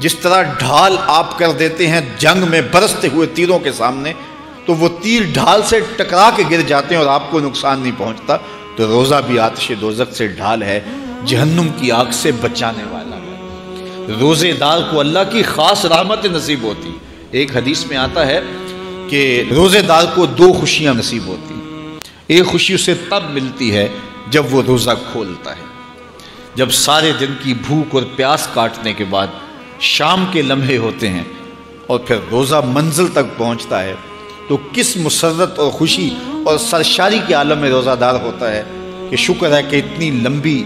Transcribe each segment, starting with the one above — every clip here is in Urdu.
جس طرح ڈھال آپ کر دیتے ہیں جنگ میں برستے ہوئے تیروں کے سامنے، تو وہ تیر ڈھال سے ٹکرا کے گر جاتے ہیں اور آپ کو نقصان نہیں پہنچتا، تو روزہ بھی آتش دوزخ سے ڈھال ہے، جہنم کی آگ سے بچانے والا ہے۔ روزے دار کو اللہ کی خاص رحمت نصیب ہوتی۔ ایک حدیث میں آتا ہے کہ روزے دار کو دو خوشیاں نصیب ہوتی ہیں۔ ایک خوشی اسے تب ملتی ہے جب وہ روزہ کھولتا ہے، جب سارے دن کی بھوک اور پیاس کاٹنے کے بعد شام کے لمحے ہوتے ہیں اور پھر روزہ منزل تک پہنچتا ہے، تو کس مسرت اور خوشی اور سرشاری کے عالم میں روزہ دار ہوتا ہے کہ شکر ہے کہ اتنی لمبی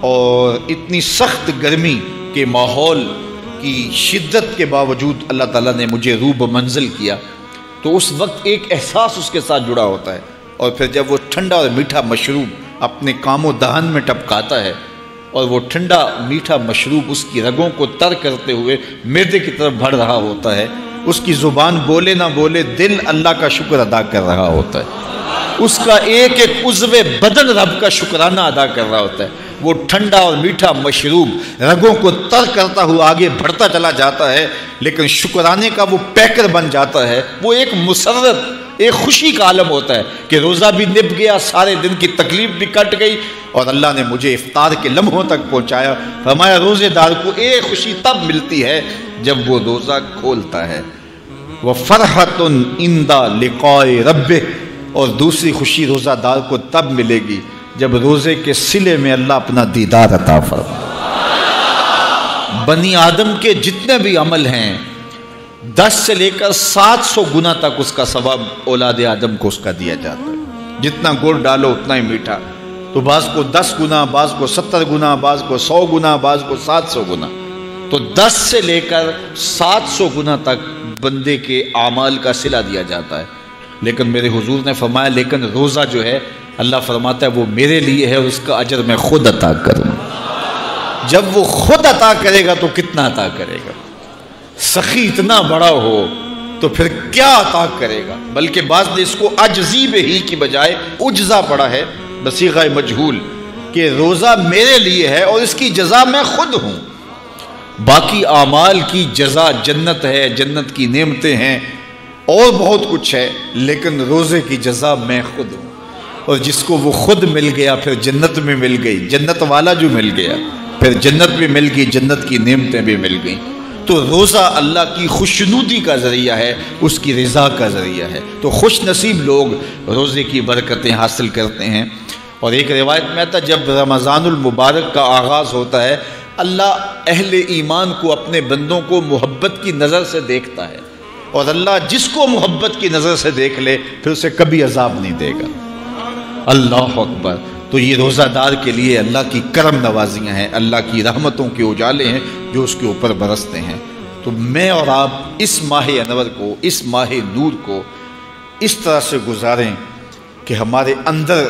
اور اتنی سخت گرمی کے ماحول کی شدت کے باوجود اللہ تعالیٰ نے مجھے روب منزل کیا۔ تو اس وقت ایک احساس اس کے ساتھ جڑا ہوتا ہے، اور پھر جب وہ ٹھنڈا اور میٹھا مشروب اپنے کام و دہن میں ٹپکاتا ہے اور وہ ٹھنڈا میٹھا مشروب اس کی رگوں کو تر کرتے ہوئے معدے کی طرف بڑھ رہا ہوتا ہے، اس کی زبان بولے نہ بولے دل اللہ کا شکر ادا کر رہا ہوتا ہے، اس کا ایک ایک عضو بدن رب کا شکرانہ ادا کر رہا ہوتا ہے۔ وہ ٹھنڈا اور میٹھا مشروب رگوں کو تر کرتا ہوا آگے بڑھتا چلا جاتا ہے، لیکن شکرانے کا وہ پیکر بن جاتا ہے۔ وہ ایک مسرت، ایک خوشی کا عالم ہوتا ہے کہ روزہ بھی نب گیا، سارے دن کی تکلیف بھی کٹ گئی، اور اللہ نے مجھے افطار کے لمحوں تک پہنچایا۔ فرمایا روزے دار کو ایک خوشی تب ملتی ہے جب وہ روزہ کھولتا ہے، وَفَرْحَةٌ عِنْدَ لِقَاءِ رَبِّهِ، اور دوسری خوشی روزہ دار کو تب ملے گی جب روزے کے صلے میں اللہ اپنا دیدار عطا فرمائے۔ بنی آدم کے جتنے بھی عمل ہیں 10 سے لے کر 700 گنا تک اس کا ثواب اولاد آدم کو اس کا دیا جاتا ہے۔ جتنا گڑ ڈالو اتنا ہی میٹھا، تو بعض کو 10 گنا، بعض کو 70 گنا، بعض کو 100 گنا، بعض کو 700 گنا، تو 10 سے لے کر 700 گنا تک بندے کے اعمال کا صلہ دیا جاتا ہے۔ لیکن میرے حضور نے فرمایا لیکن روزہ جو ہے اللہ فرماتا ہے وہ میرے لیے ہے اور اس کا اجر میں خود عطا کروں۔ جب وہ خود عطا کرے گا تو کتنا عطا کرے گا؟ سخی اتنا بڑا ہو تو پھر کیا عطا کرے گا؟ بلکہ بعض نے اس کو عجزی بہی کی بجائے عجزہ پڑھا ہے بصیغہ مجہول، کہ روزہ میرے لیے ہے اور اس کی جزا میں خود ہوں۔ باقی اعمال کی جزا جنت ہے، جنت کی نعمتیں ہیں اور بہت کچھ ہے، لیکن روزے کی جزا میں خود ہوں۔ اور جس کو وہ خود مل گیا پھر جنت میں مل گئی، جنت والا جو مل گیا پھر جنت بھی مل گئی، جنت کی نعمتیں بھی مل گئیں۔ تو روزہ اللہ کی خوشنودی کا ذریعہ ہے، اس کی رضا کا ذریعہ ہے۔ تو خوش نصیب لوگ روزے کی برکتیں حاصل کرتے ہیں۔ اور ایک روایت میں آتا ہے جب رمضان المبارک کا آغاز ہوتا ہے اللہ اہل ایمان کو، اپنے بندوں کو محبت کی نظر سے دیکھتا ہے، اور اللہ جس کو محبت کی نظر سے دیکھ لے پھر اسے کبھی عذاب نہیں دے گا۔ اللہ اکبر۔ تو یہ روزہ دار کے لیے اللہ کی کرم نوازیاں ہیں، اللہ کی رحمتوں کے اجالے ہیں جو اس کے اوپر برستے ہیں۔ تو میں اور آپ اس ماہ انور کو، اس ماہ نور کو اس طرح سے گزاریں کہ ہمارے اندر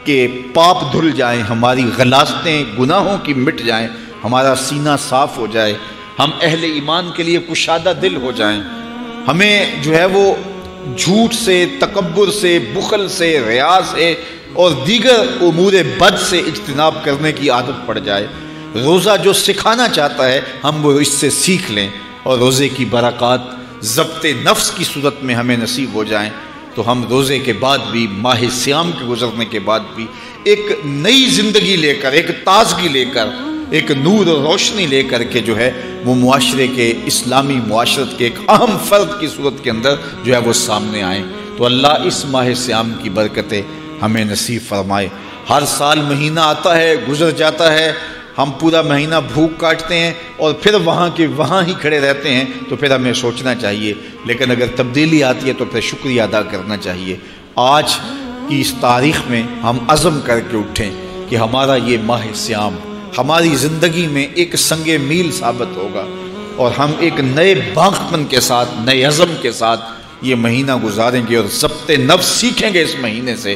کے پاپ دھل جائیں، ہماری غلاظتیں گناہوں کی مٹ جائیں، ہمارا سینہ صاف ہو جائے، ہم اہل ایمان کے لیے کشادہ دل ہو جائیں، ہمیں جو ہے وہ جھوٹ سے، تکبر سے، بخل سے، ریا سے اور دیگر امور بد سے اجتناب کرنے کی عادت پڑ جائے۔ روزہ جو سکھانا چاہتا ہے ہم وہ اس سے سیکھ لیں، اور روزے کی برکات ضبط نفس کی صورت میں ہمیں نصیب ہو جائیں، تو ہم روزے کے بعد بھی، ماہ صیام کے گزرنے کے بعد بھی ایک نئی زندگی لے کر، ایک تازگی لے کر، ایک نور اور روشنی لے کر کے جو ہے وہ معاشرے کے، اسلامی معاشرت کے ایک اہم فرد کی صورت کے اندر جو ہے وہ سامنے آئیں۔ تو اللہ اس ماہ صیام کی برکتیں ہمیں نصیب فرمائے۔ ہر سال مہینہ آتا ہے، گزر جاتا ہے، ہم پورا مہینہ بھوک کاٹتے ہیں اور پھر وہاں کے وہاں ہی کھڑے رہتے ہیں، تو پھر ہمیں سوچنا چاہیے، لیکن اگر تبدیلی آتی ہے تو پھر شکریہ ادا کرنا چاہیے۔ آج کی اس تاریخ میں ہم عزم کر کے اٹھیں کہ ہمارا یہ ماہ صیام ہماری زندگی میں ایک سنگ میل ثابت ہوگا، اور ہم ایک نئے باغپن کے ساتھ، نئے عزم کے ساتھ یہ مہینہ گزاریں گے اور ضبط نفس سیکھیں گے اس مہینے سے۔